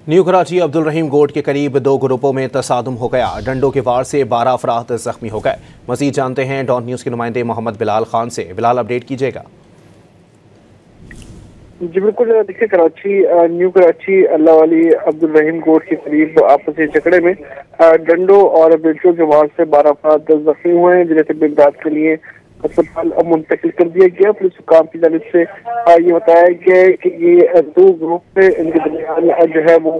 New Karachi Abdul रहीम गोट के करीब दो ग्रुपों में तसादुम हो गया। डंडों के वार से 12 अफराद जख्मी हो गए। मजीद जानते हैं डॉन न्यूज़ के नुमाइंदे मोहम्मद बिलाल खान से। बिलाल, अपडेट कीजिएगा। जी बिल्कुल, देखिए न्यू कराची अल्लाह वाली अब्दुल रहीम गोट के करीब आपसी झगड़े में डंडों और बेल्टों के वार से 12 अफराद जख्मी हुए हैं, जिन्हें तिब्बी इमदाद के लिए अस्पताल मुंतकिल कर दिया गया। पुलिस हुकाम की जानिब से ये बताया गया है कि ये दो ग्रुप में इनके दरमियान जो है वो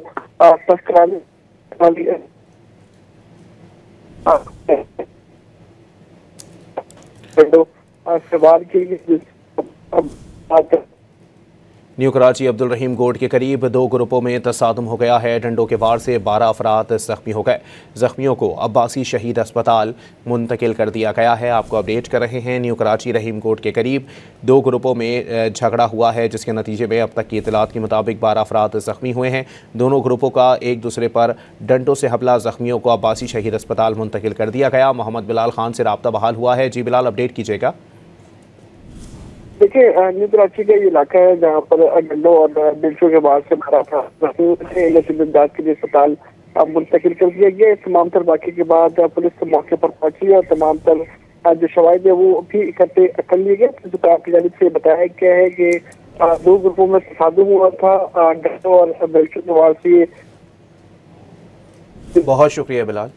सवाल के लिए न्यू कराची अब्दुल रहीम गोट के करीब दो ग्रुपों में तसादुम हो गया है। डंडों के वार से 12 अफराद जख्मी हो गए। जख्मियों को अब्बासी शहीद अस्पताल मुंतकिल कर दिया गया है। आपको अपडेट कर रहे हैं। न्यू कराची रहीम गोट के करीब दो ग्रुपों में झगड़ा हुआ है, जिसके नतीजे में अब तक की इतलात के मुताबिक 12 अफराद जख्मी हुए हैं। दोनों ग्रुपों का एक दूसरे पर डंडों से हमला। जख्मियों को अब्बासी शहीद अस्पताल मुंतकिल कर दिया गया। मोहम्मद बिलाल खान से रब्ता बहाल हुआ है। जी बिलाल, अपडेट कीजिएगा। देखिए, न्यू कराची का ये इलाका है जहाँ पर डंडों और बेल्टों के बाद से इमदाद के लिए अस्पताल मुंतकिल कर दिया गया। तमाम तर वाक़े के बाद पुलिस मौके पर पहुंची और तमाम तर जो शवाहिद है वो भी इकट्ठे कर लिए गए। पुलिस हुकाम की जानिब से बताया गया है कि दो ग्रुपों में तसादुम हुआ था डंडों और बेल्टों के बाद से। बहुत शुक्रिया बिलाल।